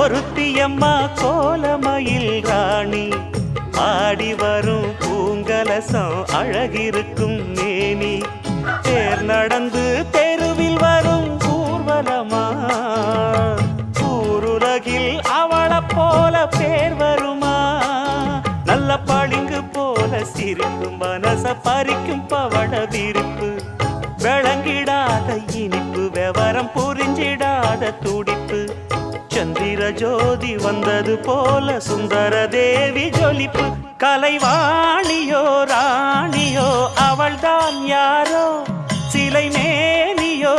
ஒருத்தியம்மா கோலமயில் ராணி ஆடி வரும் பூங்கலசம் அழகிருக்கும் மேனி தேர் நடந்து தெருவில் வரும் ஊர்வலமா ஊருலகில் அவளை போல பேர் வருமா நல்ல பளிங்கு போல சிரிக்கும் மனச பறிக்கும் பவள விரிப்பு விளங்கிடாத இனிப்பு விவரம் புரிஞ்சிடாத துடிப்பு சந்திர ஜோதி வந்தது போல சுந்தர தேவி ஜொலிப்பு கலைவாணியோ ராணியோ அவள்தான் யாரோ சிலை மேனியோ